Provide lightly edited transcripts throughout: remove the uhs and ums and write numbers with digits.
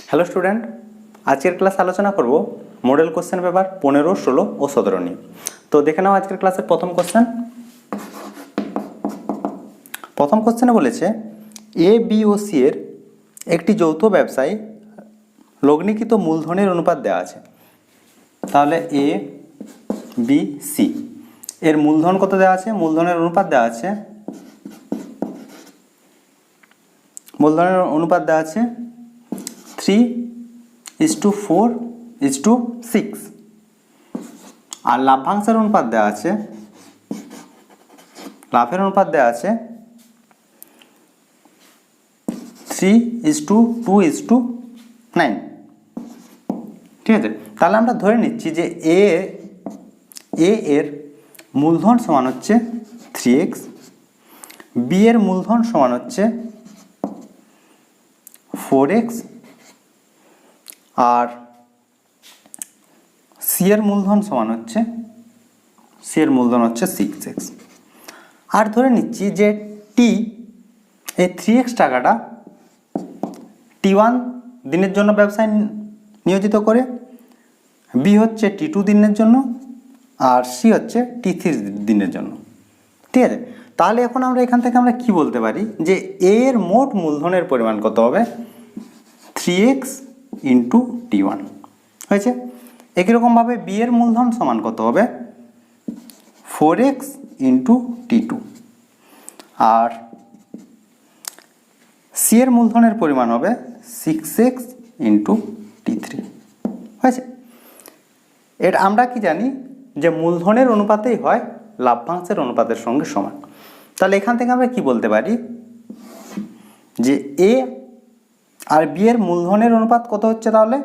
Hello student, আজকের class আলোচনা করব মডেল কোশ্চেন পেপার 15, 16 ও 17 নিয়ে। তো দেখে নাও আজকের ক্লাসের প্রথম কোশ্চেন। প্রথম কোশ্চেনে বলেছে এ বি ও সি এর একটি যৌথ ব্যবসায় লগ্নিকৃত মূলধনের অনুপাত দেওয়া আছে। তাহলে এ বি সি এর মূলধন কত দেওয়া আছে, মূলধনের অনুপাত দেওয়া আছে, মূলধনের অনুপাত দেওয়া আছে 3:4:6 আর লাভ্যাংশের অনুপাত দেওয়া আছে, লাভের অনুপাত দেওয়া আছে 3:2:9। ঠিক আছে, তাহলে আমরা ধরে নিচ্ছি যে এ এর মূলধন সমান হচ্ছে 3x, বি এর মূলধন সমান হচ্ছে 4x আর সি এর মূলধন সমান হচ্ছে 6x। আর ধরে নিচ্ছি যে টি এই 3x টাকাটা T1 দিনের জন্য ব্যবসায় নিয়োজিত করে, বি হচ্ছে T2 দিনের জন্য আর সি হচ্ছে T3 দিনের জন্য। ঠিক আছে, তাহলে এখন আমরা এখান থেকে আমরা কি বলতে পারি যে এ এর মোট মূলধনের পরিমাণ কত হবে, 3x ইন্টু T1 হয়েছে। একই রকমভাবে বি এর মূলধন সমান কত হবে, 4x ইন্টু T2 আর সি এর মূলধনের পরিমাণ হবে 6x ইন্টু T3 হয়েছে। এটা আমরা কি জানি যে মূলধনের অনুপাতেই হয় লাভ্যাংশের অনুপাতের সঙ্গে সমান। তাহলে এখান থেকে আমরা কি বলতে পারি যে এ আর বি এর মূলধনের অনুপাত কত হচ্ছে, তাহলে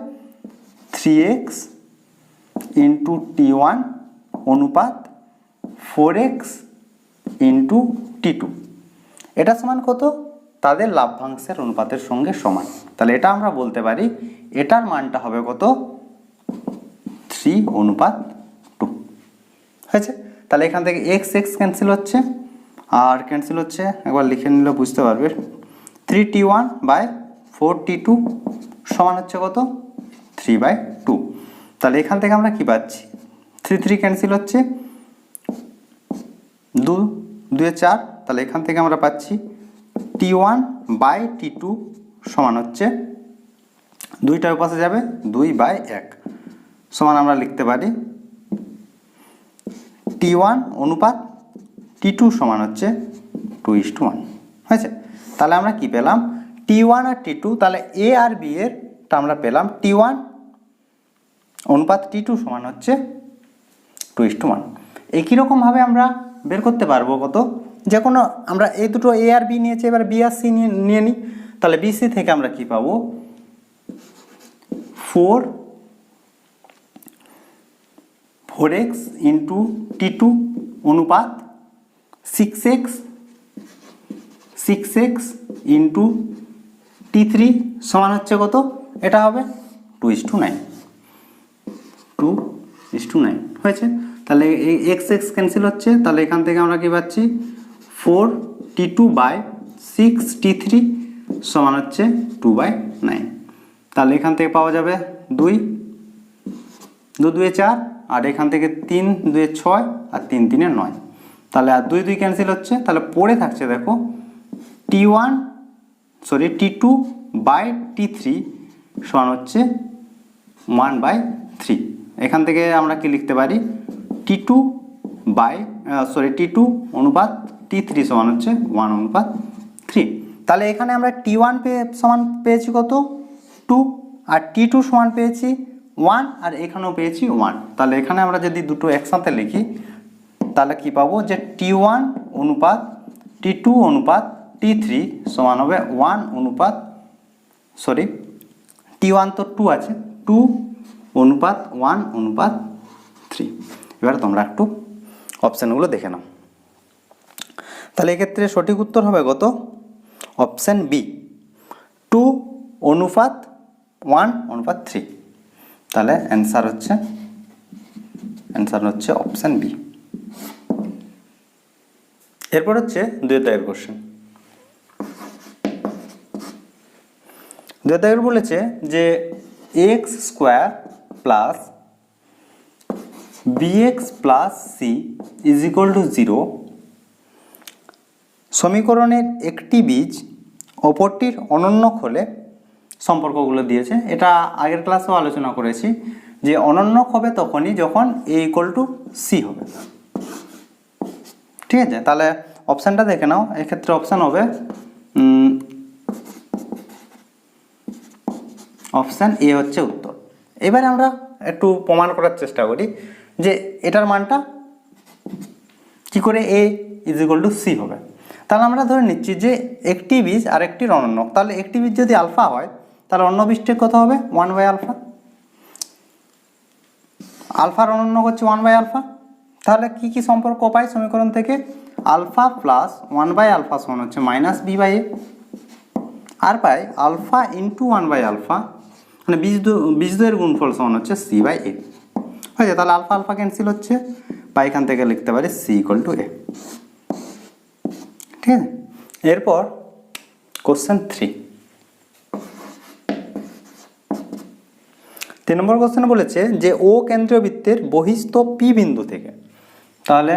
3x ইন্টু T1 অনুপাত 4x ইন্টু T2, এটা সমান কত, তাদের লাভ্যাংশের অনুপাতের সঙ্গে সমান। তাহলে এটা আমরা বলতে পারি এটার মানটা হবে কত, 3:2 হয়েছে। তাহলে এখান থেকে x ক্যান্সেল হচ্ছে আর ক্যান্সেল হচ্ছে, একবার লিখে নিলে বুঝতে পারবে। 3T1/4T2 সমান হচ্ছে কত, 3/2। তাহলে এখান থেকে আমরা কি পাচ্ছি, 3 ক্যান্সেল হচ্ছে, 2×2=4। তাহলে এখান থেকে আমরা পাচ্ছি T1/T2 সমান হচ্ছে, 2টার পাশে যাবে 2/1 সমান আমরা লিখতে পারি T1 অনুপাত T2 সমান হচ্ছে 2:1 হয়েছে। তাহলে আমরা কি পেলাম, T1 আর T2, তাহলে এ আর বি এরটা আমরা পেলাম T1 অনুপাত T2 সমান হচ্ছে 2:1। একই রকমভাবে আমরা বের করতে পারবো কত, যে কোনো আমরা এই দুটো এ আর বি নিয়েছি, এবার বি আর সি নিয়ে নিই। তাহলে বি সি থেকে আমরা কি পাবো, 4x ইন্টু T2 অনুপাত 6x ইন্টু T3 সমান হচ্ছে কত, এটা হবে 2:9 হয়েছে। তাহলে এই x ক্যান্সেল হচ্ছে, তাহলে এখান থেকে আমরা কি পাচ্ছি, 4T2/6T3 সমান হচ্ছে 2/9। তাহলে এখান থেকে পাওয়া যাবে 2×2=4 আর এখান থেকে 3×2=6 আর 3×3=9। তাহলে আর 2 ক্যান্সেল হচ্ছে, তাহলে পড়ে থাকছে দেখো T2/T3 সমান হচ্ছে 1/3। এখান থেকে আমরা কি লিখতে পারি, T2 অনুপাত T3 সমান হচ্ছে 1/3। তাহলে এখানে আমরা T1 সমান পেয়েছি কত, 2 আর T2 সমান পেয়েছি 1 আর এখানেও পেয়েছি 1। তাহলে এখানে আমরা যদি দুটো একসাথে লিখি তাহলে কি পাবো, যে T1 অনুপাত T2 অনুপাত T3 সমান হবে T1 তো 2 আছে, 2:1/3। এবার তোমরা একটু অপশানগুলো দেখে নাও। তাহলে এক্ষেত্রে সঠিক উত্তর হবে কত, অপশান বি, 2:1/3। তাহলে অ্যান্সার হচ্ছে অপশান বি। এরপর হচ্ছে 2 দাগের কোশ্চেন। দুই দাগের বলেছে যে x square plus b x plus c is equal to 0 সমীকরণের একটি বীজ অপরটির অনন্যক হলে সম্পর্কগুলো দিয়েছে। এটা আগের ক্লাসেও আলোচনা করেছি যে অনন্যক হবে তখনই যখন এ ইকুয়াল টু সি হবে। ঠিক আছে, তাহলে অপশানটা দেখে নাও। এক্ষেত্রে অপশান হবে অপশান এ হচ্ছে উত্তর। এবারে আমরা একটু প্রমাণ করার চেষ্টা করি যে এটার মানটা কি করে এ ইজ ইকুয়াল টু সি হবে। তাহলে আমরা ধরে নিচ্ছি যে একটি বীজ আর একটির অনন্যক। তাহলে একটি বীজ যদি আলফা হয় তাহলে অন্য বীজটির কত হবে 1/α। আলফার অনন্যক হচ্ছে 1/α। তাহলে কি কি সম্পর্ক পাই সমীকরণ থেকে? আলফা প্লাস 1/α সমান হচ্ছে -b/a, আর পাই আলফা ইন্টু 1/α মানে বীজদ্বয়ের গুণফল সমান হচ্ছে c/a। হয়েছে, তাহলে আলফা আলফা ক্যান্সেল হচ্ছে বা এখান থেকে লিখতে পারি c = a। ঠিক আছে, এরপর কোশ্চেন 3 নম্বর কোশ্চেন বলেছে যে ও কেন্দ্রীয় বৃত্তের বহিস্থ পি বিন্দু থেকে, তাহলে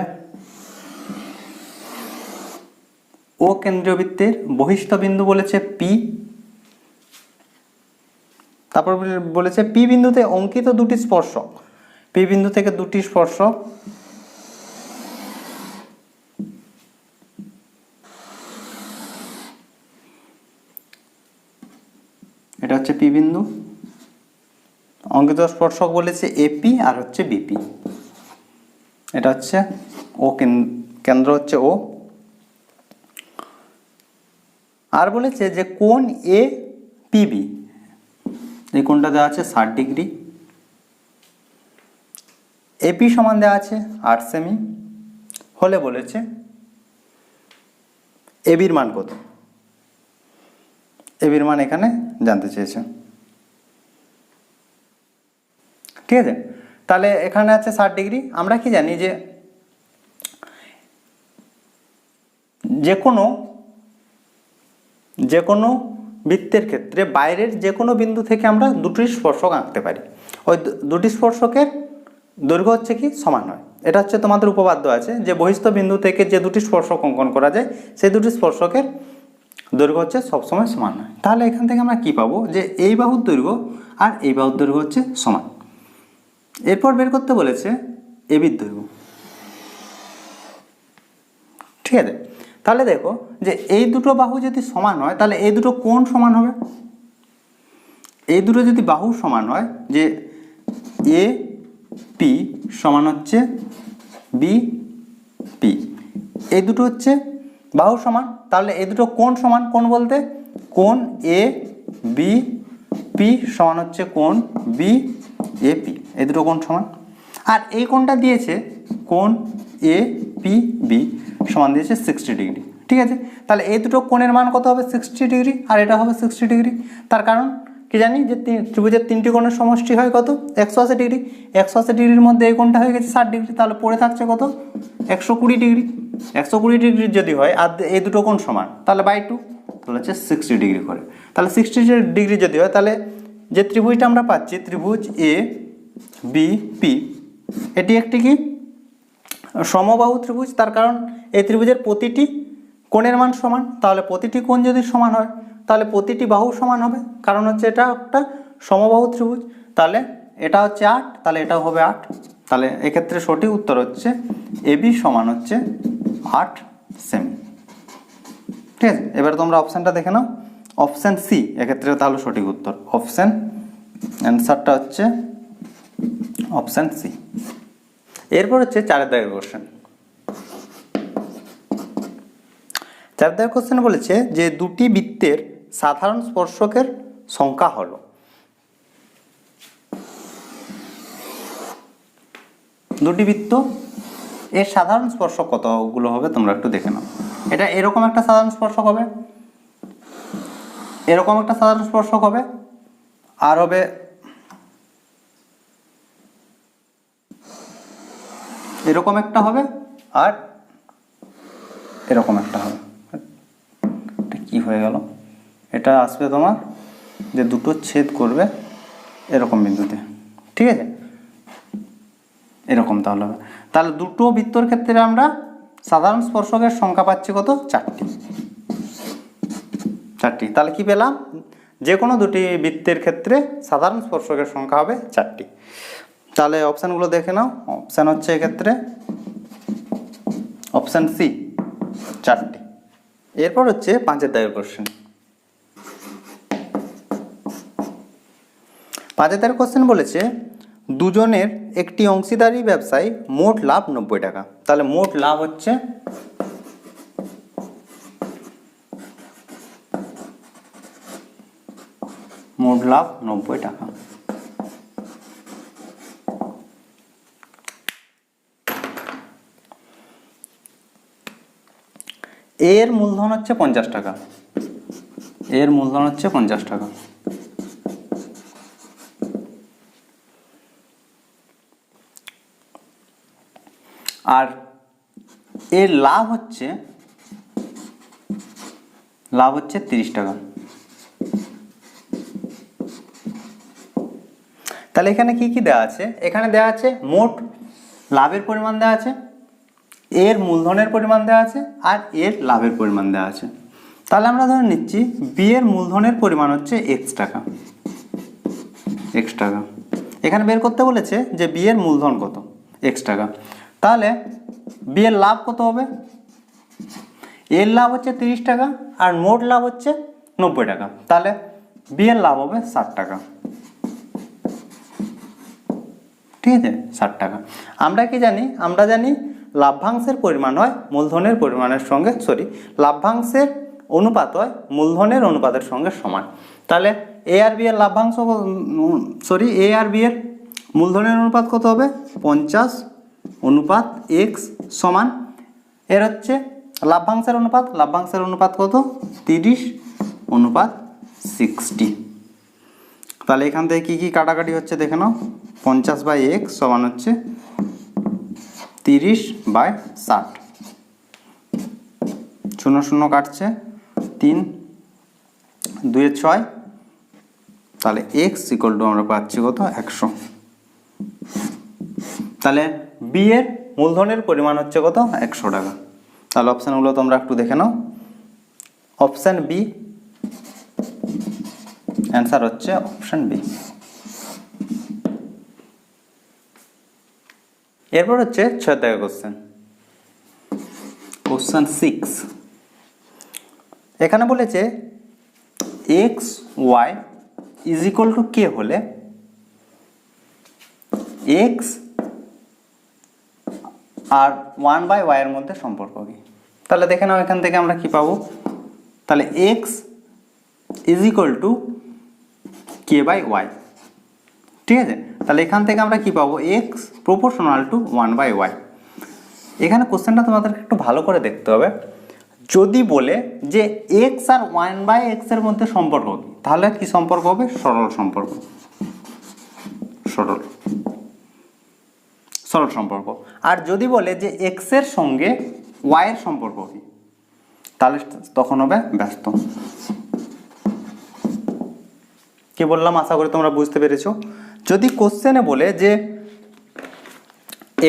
ও কেন্দ্রীয় বৃত্তের বহিস্থ বিন্দু বলেছে পি, তারপর বলেছে পি বিন্দুতে অঙ্কিত দুটি স্পর্শক, পি বিন্দু থেকে দুটি স্পর্শক এটা হচ্ছে পি বিন্দু, অঙ্কিত স্পর্শক বলেছে এপি আর হচ্ছে বিপি। এটা হচ্ছে ও কেন্দ্র হচ্ছে ও। আর বলেছে যে কোণ এ পিবি, এই কোণটা দেওয়া আছে 60 ডিগ্রি, এপি সমান দেওয়া আছে 8 সেমি হলে বলেছে এবির মান কত। এবির মান এখানে জানতে চেয়েছে। ঠিক আছে, তাহলে এখানে আছে 60 ডিগ্রি। আমরা কি জানি যে যে কোনো বৃত্তের ক্ষেত্রে বাইরের যে কোনো বিন্দু থেকে আমরা দুটি স্পর্শক আঁকতে পারি। ওই দুটি স্পর্শকের দৈর্ঘ্য হচ্ছে কি সমান হয়। এটা হচ্ছে তোমাদের উপপাদ্য আছে যে বহিস্থ বিন্দু থেকে যে দুটি স্পর্শক অঙ্কন করা যায় সেই দুটি স্পর্শকের দৈর্ঘ্য হচ্ছে সবসময় সমান হয়। তাহলে এখান থেকে আমরা কি পাবো যে এই বাহুর দৈর্ঘ্য আর এই বাহুর দৈর্ঘ্য হচ্ছে সমান। এরপর বের করতে বলেছে এবির দৈর্ঘ্য। ঠিক আছে, তাহলে দেখো যে এই দুটো বাহু যদি সমান হয় তাহলে এই দুটো কোণ সমান হবে। এই দুটো যদি বাহু সমান হয় যে এ পি সমান হচ্ছে বি পি, এই দুটো হচ্ছে বাহু সমান, তাহলে এই দুটো কোণ সমান। কোণ বলতে কোণ এ বি পি সমান হচ্ছে কোণ বি এ পি, এই দুটো কোণ সমান। আর এই কোণটা দিয়েছে কোণ এ পি বি সমান দিয়েছে 60 ডিগ্রি। ঠিক আছে, তাহলে এই দুটো কোণের মান কত হবে 60 ডিগ্রি, আর এটা হবে 60 ডিগ্রি। তার কারণ কি জানি যে ত্রিভুজের তিনটি কোণের সমষ্টি হয় কত 180 ডিগ্রি। 180 ডিগ্রির মধ্যে এই কোণটা হয়ে গেছে 60 ডিগ্রি, তাহলে পড়ে থাকছে কত 120 ডিগ্রি। 120 ডিগ্রি যদি হয় আর এই দুটো কোণ সমান তাহলে বাই 2, তাহলে হচ্ছে 60 ডিগ্রি করে। তাহলে 60 ডিগ্রি যদি হয় তাহলে যে ত্রিভুজটা আমরা পাচ্ছি ত্রিভুজ এ বি পি, এটি একটি কি সমবাহু ত্রিভুজ। তার কারণ এই ত্রিভুজের প্রতিটি কোণের মান সমান, তাহলে প্রতিটি কোণ যদি সমান হয় তাহলে প্রতিটি বাহু সমান হবে, কারণ হচ্ছে এটা একটা সমবাহু ত্রিভুজ। তাহলে এটা হচ্ছে 8, তাহলে এটাও হবে 8। তাহলে এক্ষেত্রে সঠিক উত্তর হচ্ছে এবি সমান হচ্ছে 8 সেমি। ঠিক আছে, এবার তোমরা অপশানটা দেখে নাও, অপশান সি এক্ষেত্রে তাহলে সঠিক উত্তর। অপশান অ্যান্সারটা হচ্ছে অপশান সি। এরপর হচ্ছে 4 দাগের কোশ্চেন। 4 দাগের কোশ্চেন বলেছে যে দুটি বৃত্তের সাধারণ স্পর্শকের সংখ্যা হলো। দুটি বৃত্ত এর সাধারণ স্পর্শক কতগুলো হবে তোমরা একটু দেখে নাও। এটা এরকম একটা সাধারণ স্পর্শক হবে, এরকম একটা সাধারণ স্পর্শক হবে, আর হবে এরকম একটা হবে, আর এরকম একটা হবে। এটা কি হয়ে গেল? এটা আসবে তোমার যে দুটো ছেদ করবে এরকম বিন্দুতে, ঠিক আছে, এরকম তাহলে হবে। তাহলে দুটো বৃত্তর ক্ষেত্রে আমরা সাধারণ স্পর্শকের সংখ্যা পাচ্ছি কত? 4টি। তাহলে কি পেলাম? যে কোনো দুটি বৃত্তের ক্ষেত্রে সাধারণ স্পর্শকের সংখ্যা হবে 4টি। তাহলে অপশানগুলো দেখে নাও। অপশান হচ্ছে এক্ষেত্রে অপশান সি, 4টি। এরপর হচ্ছে 5 দাগের কোশ্চেন। 5 দাগের কোশ্চেন বলেছে দুজনের একটি অংশীদারি ব্যবসায় মোট লাভ 90 টাকা। তাহলে মোট লাভ হচ্ছে মোট লাভ 90 টাকা। এর মূলধন হচ্ছে 50 টাকা। এর মূলধন হচ্ছে 50 টাকা। আর এর লাভ হচ্ছে 30 টাকা। তাহলে এখানে কি কি দেওয়া আছে? এখানে দেওয়া আছে মোট লাভের পরিমাণ দেওয়া আছে, এর মূলধনের পরিমাণ দেওয়া আছে, আর এর লাভের পরিমাণ দেওয়া আছে। তাহলে আমরা ধরে নিচ্ছি বি এর মূলধনের পরিমাণ হচ্ছে এক্স টাকা। এখানে বের করতে বলেছে যে বি এর মূলধন কত? এক্স টাকা। তাহলে বি এর লাভ কত হবে? এর লাভ হচ্ছে 30 টাকা আর মোট লাভ হচ্ছে 90 টাকা। তাহলে বি এর লাভ হবে 60 টাকা। ঠিক আছে, 60 টাকা। আমরা কি জানি? আমরা জানি লাভ্যাংশের পরিমাণ হয় মূলধনের পরিমাণের সঙ্গে, লাভ্যাংশের অনুপাত হয় মূলধনের অনুপাতের সঙ্গে সমান। তাহলে এ আর বি এর লাভ্যাংশ এ আর বি এর মূলধনের অনুপাত কত হবে? 50 অনুপাত এক্স সমান এর হচ্ছে লাভ্যাংশের অনুপাত। লাভ্যাংশের অনুপাত কত? 30 অনুপাত 60। তাহলে এখান থেকে কি কি কাটাকাটি হচ্ছে দেখে নাও। 50/x সমান হচ্ছে 30/60। 0 0 কাটছে, 3 2 6। তাহলে x = আমরা পাচ্ছি কত? 100। তাহলে বি এর মূলধনের পরিমাণ হচ্ছে কত? 100 টাকা। তাহলে অপশানগুলো তোমরা একটু দেখে নাও। অপশান বি, অ্যান্সার হচ্ছে অপশান বি। এরপর হচ্ছে 6 দাগের কোশ্চেন, কোশ্চেন 6। এখানে বলেছে এক্স ওয়াই = কে হলে এক্স আর 1/y এর মধ্যে সম্পর্ক কি? তাহলে দেখে নাও এখান থেকে আমরা কি পাবো। তাহলে এক্স = k/y, ঠিক আছে। তাহলে এখান থেকে আমরা কি পাবো? X proportional to 1/y। এখানে কোশ্চেনটা তোমাদেরকে একটু ভালো করে দেখতে হবে। যদি বলে যে এক্স আর 1/x এর মধ্যে সম্পর্ক কি, তাহলে কি সম্পর্ক হবে? সরল সম্পর্ক। সরল সম্পর্ক। আর যদি বলে যে এক্স এর সঙ্গে ওয়াই এর সম্পর্ক কি, তাহলে তখন হবে ব্যস্ত। কি বললাম আশা করি তোমরা বুঝতে পেরেছো। যদি কোশ্চেনে বলে যে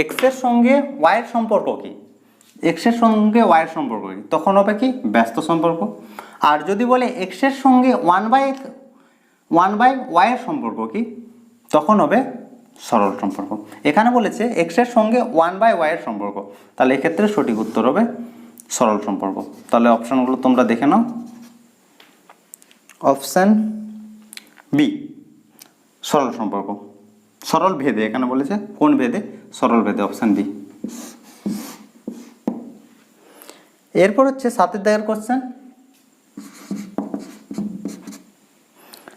এক্স এর সঙ্গে ওয়াই এর সম্পর্ক কি, এক্স এর সঙ্গে ওয়াই এর সম্পর্ক কি, তখন হবে কি? ব্যস্ত সম্পর্ক। আর যদি বলে এক্স এর সঙ্গে 1/y এর সম্পর্ক কি, তখন হবে সরল সম্পর্ক। এখানে বলেছে এক্স এর সঙ্গে 1/y এর সম্পর্ক, তাহলে এক্ষেত্রে সঠিক উত্তর হবে সরল সম্পর্ক। তাহলে অপশানগুলো তোমরা দেখে নাও। অপশান বি, সরল সম্পর্ক, সরল ভেদে। এখানে বলেছে কোন ভেদে? সরল ভেদে, অপশান বি। এরপর হচ্ছে 7 দাগের কোশ্চেন।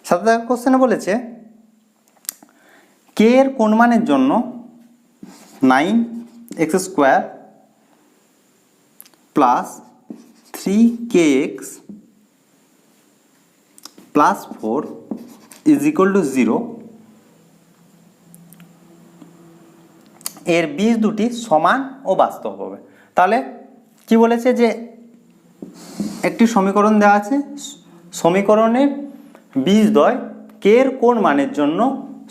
7 দাগের কোশ্চেনে বলেছে কে এর কোন মানের জন্য 9x² প্লাস 3kx প্লাস 4 = 0 এর বীজ দুটি সমান ও বাস্তব হবে। তাহলে কি বলেছে যে একটি সমীকরণ দেওয়া আছে, সমীকরণের বীজদ্বয় কে এর কোন মানের জন্য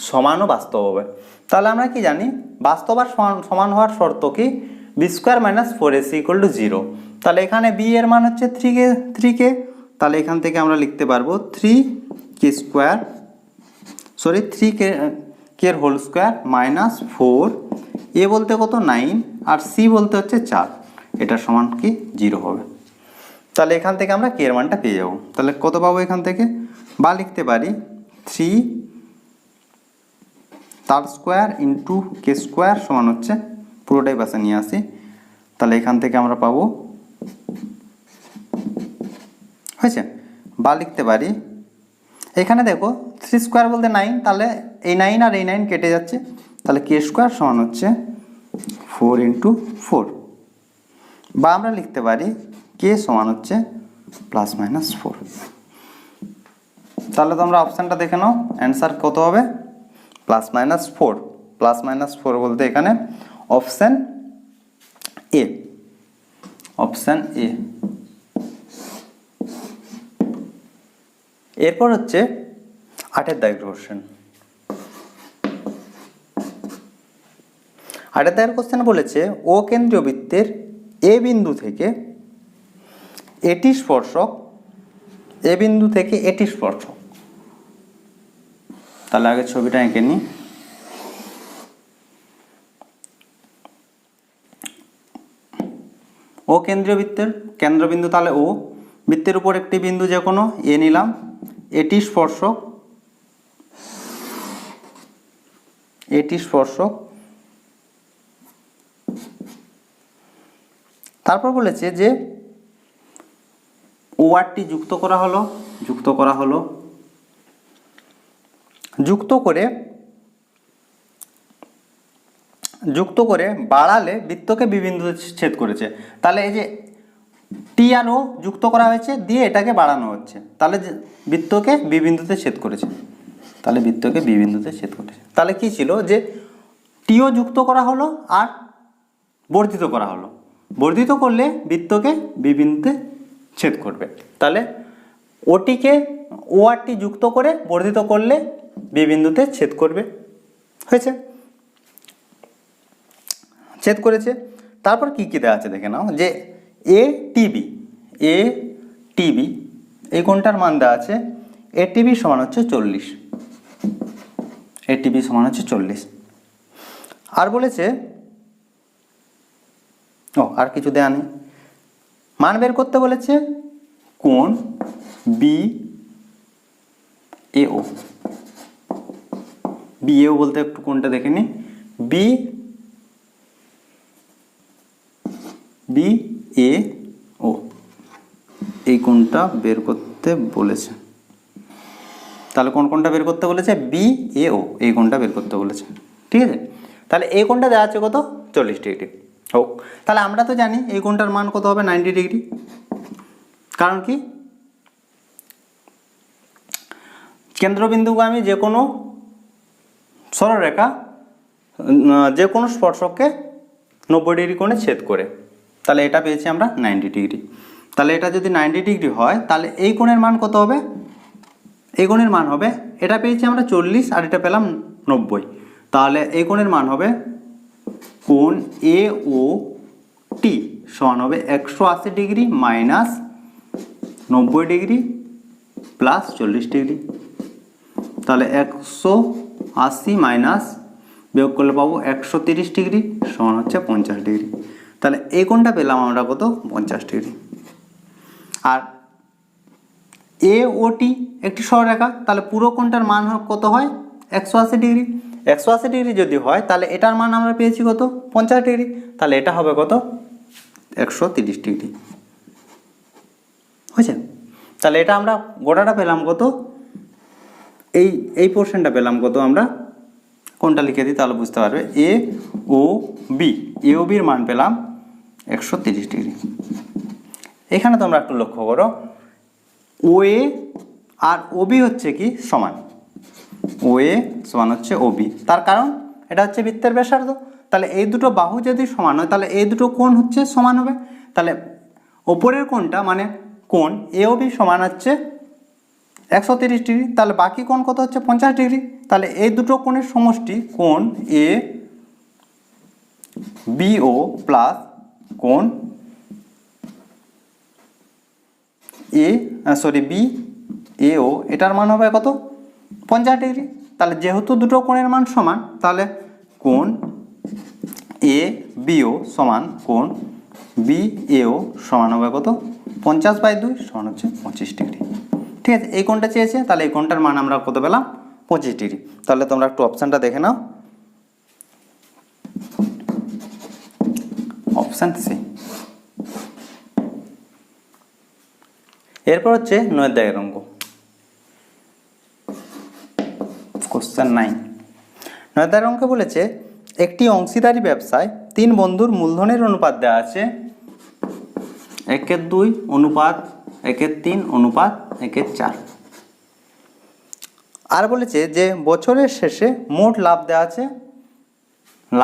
সমান ও বাস্তব হবে। তাহলে আমরা কি জানি বাস্তব আর সমান হওয়ার শর্ত কি বি স্কোয়ার মাইনাস 4ac = 0। তাহলে এখানে বি এর মান হচ্ছে 3k, তাহলে এখান থেকে আমরা লিখতে পারবো 3k এর হোল স্কোয়ার মাইনাস 4, এ বলতে কত 9 আর সি বলতে হচ্ছে 4, এটা সমান কি 0 হবে। তাহলে এখান থেকে আমরা কে এর মানটা পেয়ে যাব। তাহলে কত পাবো এখান থেকে, বা লিখতে পারি 3 তার স্কোয়ার ইন্টু কে স্কোয়ার সমান হচ্ছে, পুরোটাই পাশে নিয়ে আসি, তাহলে এখান থেকে আমরা পাবো হয়েছে। বা লিখতে পারি এখানে দেখো 3 স্কোয়ার বলতে 9, তাহলে এই 9 আর এই 9 কেটে যাচ্ছে, তাহলে কে স্কোয়ার সমান হচ্ছে 4 × 4। বা আমরা লিখতে পারি কে সমান হচ্ছে ±4। তাহলে তোমরা অপশানটা দেখে নাও, অ্যান্সার কত হবে +-4। +-4 বলতে এখানে অপশান এ, অপশান এ। এরপর হচ্ছে 8 দাগের কোশ্চেন। 8 দাগের কোশ্চেন বলেছে ও কেন্দ্রীয় বৃত্তের এ বিন্দু থেকে এটি স্পর্শক, এ বিন্দু থেকে এটি স্পর্শক। তাহলে আগে ছবিটা এঁকে নিই। ও কেন্দ্রীয় বৃত্তের কেন্দ্রবিন্দু, তাহলে ও বৃত্তের উপর একটি বিন্দু যে কোনো এ নিলাম, এটি স্পর্শক, এটি স্পর্শক। তারপর বলেছে যে ও আরটি যুক্ত করা হলো, যুক্ত করে বাড়ালে বৃত্তকে বি বিন্দুতে ছেদ করেছে। তাহলে এই যে টি আর ও যুক্ত করা হয়েছে, দিয়ে এটাকে বাড়ানো হচ্ছে, তাহলে বৃত্তকে বি বিন্দুতে ছেদ করেছে, তাহলে কি ছিল যে টিও যুক্ত করা হলো আর বর্ধিত করা হলো, বর্ধিত করলে বৃত্তকে বি বিন্দুতে ছেদ করবে। তাহলে ওটিকে ও আরটি যুক্ত করে বর্ধিত করলে বি বিন্দুতে ছেদ করবে, হয়েছে, ছেদ করেছে। তারপর কি কি দেওয়া আছে দেখে নাও, যে এ টিবি এই কোণটার মান দেওয়া আছে, এ টিবি সমান হচ্ছে 40, এটিবি সমান হচ্ছে 40। আর বলেছে আর কিছু দেয়া নেই, মান বের করতে বলেছে কোণ বি এ ও, বলতে একটু কোণটা দেখে নি, বি এ ও, এই কোণটা বের করতে বলেছে। তাহলে কোনটা বের করতে বলেছে, বি এ ও, এই কোণটা বের করতে বলেছে, ঠিক আছে। তাহলে এই কোণটা দেওয়া আছে কত 40 ডিগ্রি হোক। তাহলে আমরা তো জানি এই কোণটার মান কত হবে 90 ডিগ্রি, কারণ কি কেন্দ্রবিন্দুগামী যে কোনো সরলরেখা যে কোনো স্পর্শককে 90 ডিগ্রি কোণে ছেদ করে, তাহলে এটা পেয়েছি আমরা 90 ডিগ্রি। তাহলে এটা যদি 90 ডিগ্রি হয়, তাহলে এই কোণের মান কত হবে, এই কোণের মান হবে, এটা পেয়েছি আমরা 40 আর এটা পেলাম 90, তাহলে এই কোণের মান হবে কোণ এ ও টি সমান হবে 180 degree minus 90 degree plus 40 degree. তাহলে 180 মাইনাস বিয়োগ করলে পাবো 130 ডিগ্রি সমান হচ্ছে 50 ডিগ্রি। তাহলে এই কোণটা পেলাম আমরা কত 50 ডিগ্রি। আর এ ও টি একটি সরলরেখা, তাহলে পুরো কোণটার মান কত হয় 180 ডিগ্রি। 180 ডিগ্রি যদি হয়, তাহলে এটার মান আমরা পেয়েছি কত 50 ডিগ্রি, তাহলে এটা হবে কত 130 ডিগ্রি, হয়েছে। তাহলে এটা আমরা গোটাটা পেলাম কত, এই পোর্শনটা পেলাম কত, আমরা কোনটা লিখে দিই তাহলে বুঝতে পারবে, এ ও বির মান পেলাম 130 ডিগ্রি। এখানে তোমরা একটু লক্ষ্য করো, ও এ আর ও বি হচ্ছে কি সমান, ও এ সমান হচ্ছে ও বি, তার কারণ এটা হচ্ছে বৃত্তের ব্যাসার্ধ। তাহলে এই দুটো বাহু যদি সমান হয়, তাহলে এই দুটো কোণ হচ্ছে সমান হবে। তাহলে ওপরের কোণটা মানে কোণ এ ও বি সমান হচ্ছে 130 ডিগ্রি, তাহলে বাকি কোণ কত হচ্ছে 50 ডিগ্রি। তাহলে এই দুটো কোণের সমষ্টি কোণ এ বিও প্লাস কোণ বি এও, এটার মান হবে কত 50 ডিগ্রি। তাহলে যেহেতু দুটো কোণের মান সমান, তাহলে কোণ এ বিও সমান কোণ বি এও সমান হবে কত 50/2 সমান হচ্ছে 25 ডিগ্রি। ঠিক আছে, এই কোণটা চেয়েছে, তাহলে এই কোণটার মান আমরা কত পেলাম 25 ডিগ্রি। তাহলে তোমরা একটু অপশানটা দেখে নাও, অপশান সি। এরপর হচ্ছে 9 দাগের অঙ্ক, কোশ্চেন 9। 9 দাগের অঙ্কে বলেছে একটি অংশীদারি ব্যবসায় 3 বন্ধুর মূলধনের অনুপাত দেওয়া আছে 1:2 অনুপাত 1:3 অনুপাত 1:4। আর বলেছে যে বছরের শেষে মোট লাভ দেওয়া আছে, মোট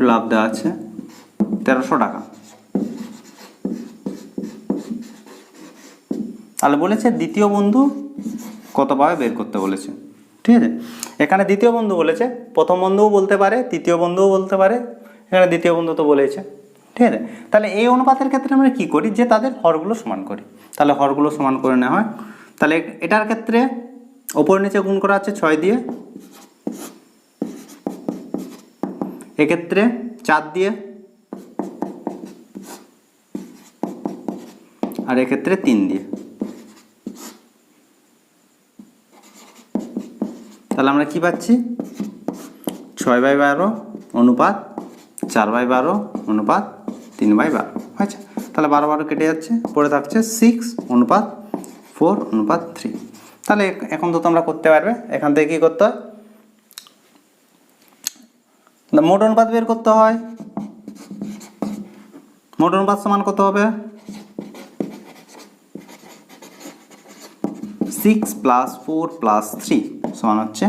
লাভ দেওয়া আছে 1300 টাকা। তাহলে বলেছে দ্বিতীয় বন্ধু কত পাবে বের করতে বলেছে। ঠিক আছে, এখানে দ্বিতীয় বন্ধু বলেছে, প্রথম বন্ধুও বলতে পারে, তৃতীয় বন্ধুও বলতে পারে, এখানে দ্বিতীয় বন্ধু তো বলেছে। ঠিক আছে, তাহলে এই অনুপাতের ক্ষেত্রে আমরা কি করি, যে তাদের হরগুলো সমান করি। তাহলে হরগুলো সমান করে নেওয়া হয়। তাহলে এটার ক্ষেত্রে ওপর নিচে গুণ করা আছে 6 দিয়ে, এক্ষেত্রে 4 দিয়ে, আর এক্ষেত্রে 3 দিয়ে। তাহলে আমরা কি পাচ্ছি 6/12 অনুপাত 4/12 অনুপাত 3/12। আচ্ছা, তাহলে 12 কেটে যাচ্ছে, পড়ে থাকছে 6 অনুপাত 4 অনুপাত 3। তাহলে এখন তো তোমরা করতে পারবে, এখান থেকে কি করতে হয়, মোট অনুপাত বের করতে হয়। মোট অনুপাত সমান কত হবে 6 + 4 + 3 সমান হচ্ছে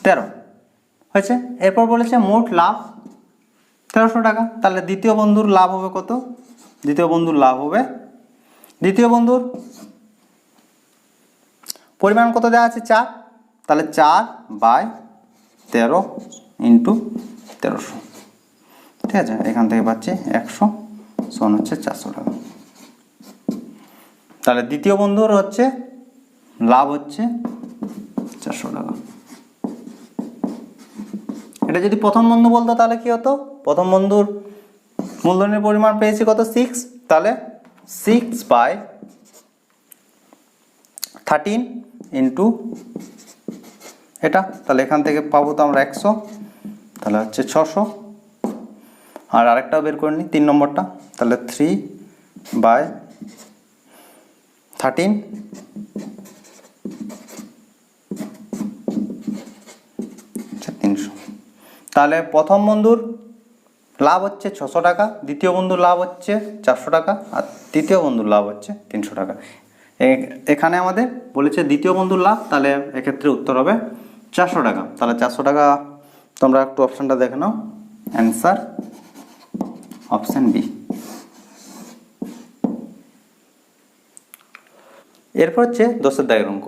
13 হয়েছে। এরপর বলেছে মোট লাভ 1300 টাকা। তাহলে দ্বিতীয় বন্ধুর লাভ হবে কত, দ্বিতীয় বন্ধুর পরিমাণ কত দেওয়া আছে 4, তাহলে 4/13 × 1300। ঠিক আছে, এখান থেকে পাচ্ছি 100 সমান হচ্ছে 400 টাকা। তাহলে দ্বিতীয় বন্ধুর হচ্ছে লাভ হচ্ছে 400 টাকা। এটা যদি প্রথম বন্ধু বলতো তাহলে কি হতো, প্রথম বন্ধুর মূলধনের পরিমাণ পেয়েছি কত 6, তাহলে 6/13 × এটা, তাহলে এখান থেকে পাবো তো আমরা 100, তাহলে হচ্ছে 600। আর আরেকটাও বের করে নিই 3 নম্বরটা, তাহলে 3/13 300। তাহলে প্রথম বন্ধুর লাভ হচ্ছে 600 টাকা, দ্বিতীয় বন্ধুর লাভ হচ্ছে 400 টাকা, আর তৃতীয় বন্ধুর লাভ হচ্ছে 300 টাকা। এখানে আমাদের বলেছে দ্বিতীয় বন্ধুর লাভ, তাহলে এক্ষেত্রে উত্তর হবে 400 টাকা। তাহলে 400 টাকা তোমরা একটু অপশানটা দেখে নাও, অ্যান্সার অপশান বি। এরপর হচ্ছে 10 দাগের অঙ্ক।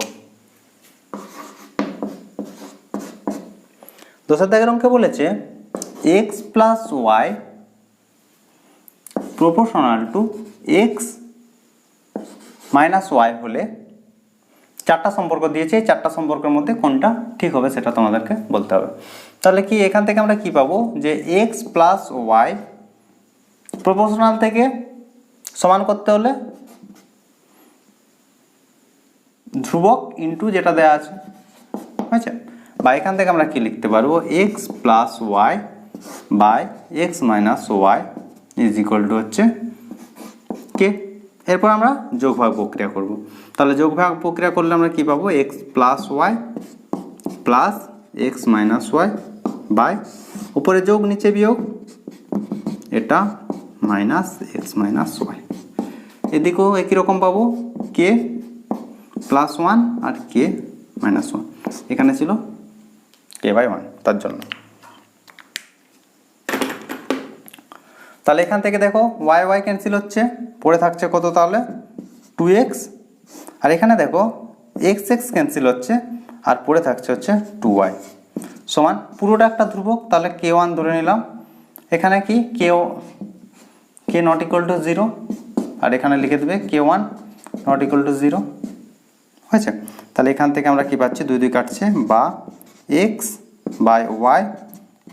10 দাগের অঙ্কে বলেছে x + y = x - y হলে 4টা সম্পর্ক দিয়েছে, এই 4টা সম্পর্কের মধ্যে কোনটা ঠিক হবে সেটা তোমাদেরকে বলতে হবে। তাহলে কি এখান থেকে আমরা কি পাবো, যে x + y প্রপোর্শনাল থেকে সমান করতে হলে ধ্রুবক ইন্টু যেটা দেওয়া আছে, আচ্ছা, বা এখান থেকে আমরা কি লিখতে পারবো x + y / x - y = হচ্ছে কে। এরপর আমরা যোগভাগ প্রক্রিয়া করব। তাহলে যোগভাগ প্রক্রিয়া করলে আমরা কি পাবো x + y + x - y by উপরে যোগ নিচে বিয়োগ, এটা -x - y। এদিকেও একই রকম পাবো k + 1 আর k - 1, এখানে ছিল k/1 তার জন্য। তাহলে এখান থেকে দেখো ওয়াই ওয়াই ক্যান্সেল হচ্ছে, পড়ে থাকছে কত তাহলে 2x, আর এখানে দেখো এক্স এক্স ক্যান্সেল হচ্ছে আর পড়ে থাকছে হচ্ছে 2y সমান পুরোটা একটা ধ্রুবক, তাহলে k1 ধরে নিলাম। এখানে কি k নট ইকুয়াল টু 0, আর এখানে লিখে দেবে k1 নট ইকুয়াল টু 0 হয়েছে। তাহলে এখান থেকে আমরা কি পাচ্ছি, 2 2 কাটছে, বা x by y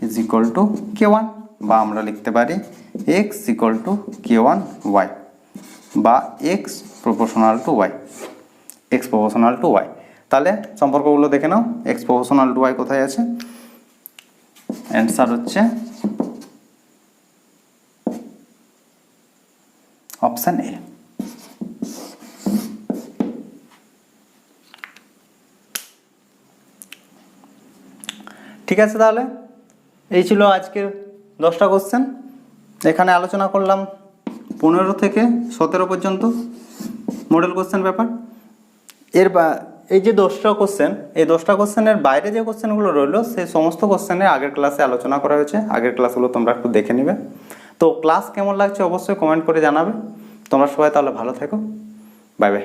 is equal to k1, বা আমরা লিখতে পারি x equal to k1 y, বা x proportional to y, x proportional to y। তাহলে সম্পর্কগুলো দেখে নাও, x প্রপোর্শনাল টু y কোথায় আছে, অ্যান্সার হচ্ছে অপশান এ। ঠিক আছে, তাহলে এই ছিল আজকের 10টা কোশ্চেন। এখানে আলোচনা করলাম 15 থেকে 17 পর্যন্ত মডেল কোশ্চেন পেপার। এই যে 10টা কোশ্চেন, এই 10টা কোশ্চেনের বাইরে যে কোশ্চেনগুলো রইলো সেই সমস্ত কোশ্চেনে আগের ক্লাসে আলোচনা করা হয়েছে। আগের ক্লাসগুলো তোমরা একটু দেখে নিবে। তো ক্লাস কেমন লাগছে অবশ্যই কমেন্ট করে জানাবে। তোমরা সবাই তাহলে ভালো থেকো, বাই বাই।